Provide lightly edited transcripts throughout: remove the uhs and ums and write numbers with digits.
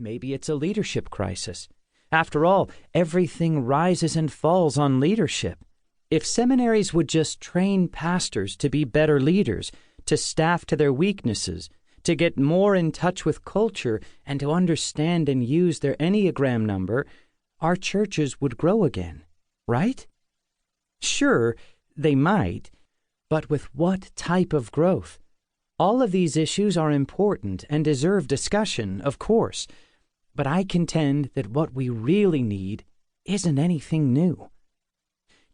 Maybe it's a leadership crisis. After all, everything rises and falls on leadership. If seminaries would just train pastors to be better leaders, to staff to their weaknesses, to get more in touch with culture, and to understand and use their Enneagram number, our churches would grow again, right? Sure, they might, but with what type of growth? All of these issues are important and deserve discussion, of course, but I contend that what we really need isn't anything new.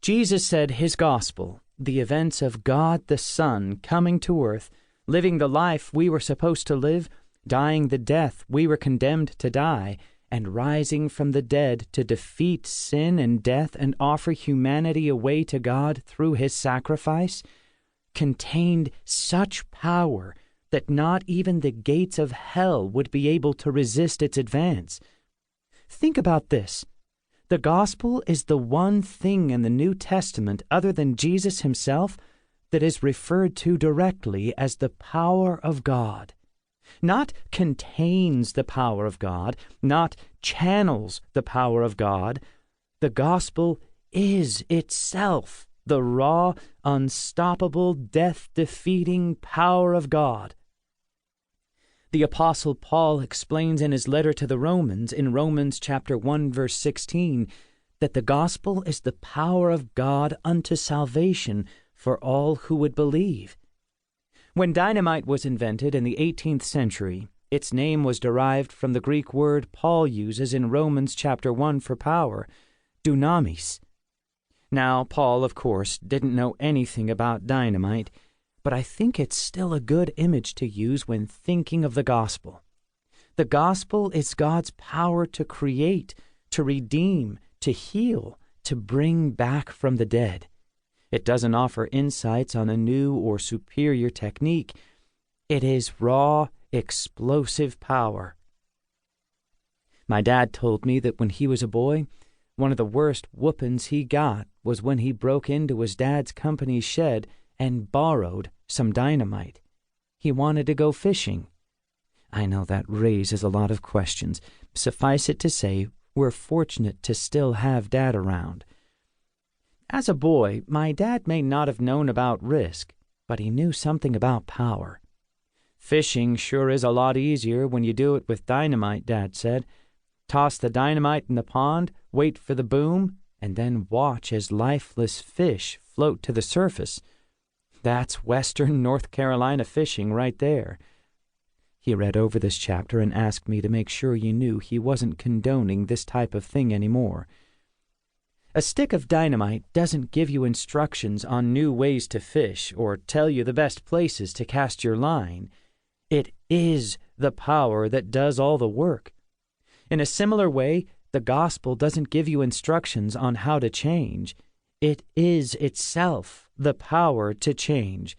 Jesus said his gospel, the events of God the Son coming to earth, living the life we were supposed to live, dying the death we were condemned to die, and rising from the dead to defeat sin and death and offer humanity away to God through his sacrifice, contained such power that not even the gates of hell would be able to resist its advance. Think about this. The gospel is the one thing in the New Testament other than Jesus himself that is referred to directly as the power of God. Not contains the power of God, not channels the power of God. The gospel is itself the raw, unstoppable, death-defeating power of God. The Apostle Paul explains in his letter to the Romans, in Romans chapter 1, verse 16, that the gospel is the power of God unto salvation for all who would believe. When dynamite was invented in the 18th century, its name was derived from the Greek word Paul uses in Romans chapter 1 for power, dunamis. Now, Paul, of course, didn't know anything about dynamite, but I think it's still a good image to use when thinking of the gospel. The gospel is God's power to create, to redeem, to heal, to bring back from the dead. It doesn't offer insights on a new or superior technique. It is raw, explosive power. My dad told me that when he was a boy, one of the worst whoopings he got was when he broke into his dad's company's shed and borrowed some dynamite. He wanted to go fishing. I know that raises a lot of questions. Suffice it to say, we're fortunate to still have Dad around. As a boy, my dad may not have known about risk, but he knew something about power. Fishing sure is a lot easier when you do it with dynamite, Dad said. Toss the dynamite in the pond, wait for the boom, and then watch as lifeless fish float to the surface. That's Western North Carolina fishing right there. He read over this chapter and asked me to make sure you knew he wasn't condoning this type of thing anymore. A stick of dynamite doesn't give you instructions on new ways to fish or tell you the best places to cast your line. It is the power that does all the work. In a similar way, the gospel doesn't give you instructions on how to change. It is itself the power to change.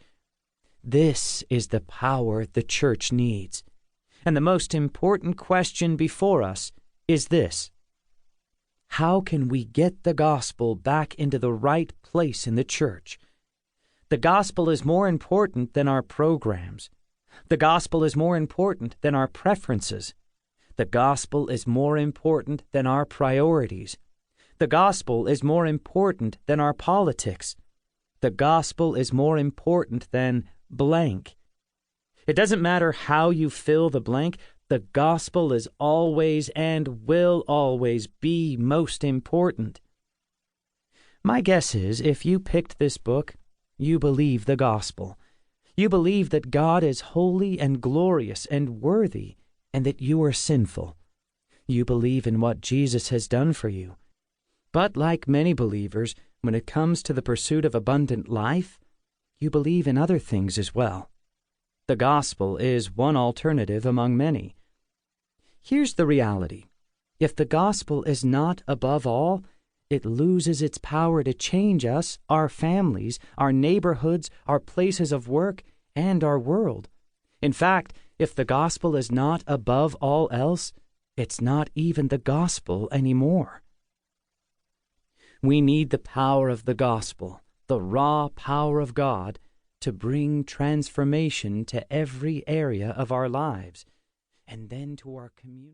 This is the power the church needs. And the most important question before us is this: how can we get the gospel back into the right place in the church? The gospel is more important than our programs. The gospel is more important than our preferences. The gospel is more important than our priorities. The gospel is more important than our politics. The gospel is more important than blank. It doesn't matter how you fill the blank. The gospel is always and will always be most important. My guess is if you picked this book, you believe the gospel. You believe that God is holy and glorious and worthy, and that you are sinful. You believe in what Jesus has done for you. But like many believers, when it comes to the pursuit of abundant life, you believe in other things as well. The gospel is one alternative among many. Here's the reality. If the gospel is not above all, it loses its power to change us, our families, our neighborhoods, our places of work, and our world. In fact, if the gospel is not above all else, it's not even the gospel anymore. We need the power of the gospel, the raw power of God, to bring transformation to every area of our lives, and then to our community.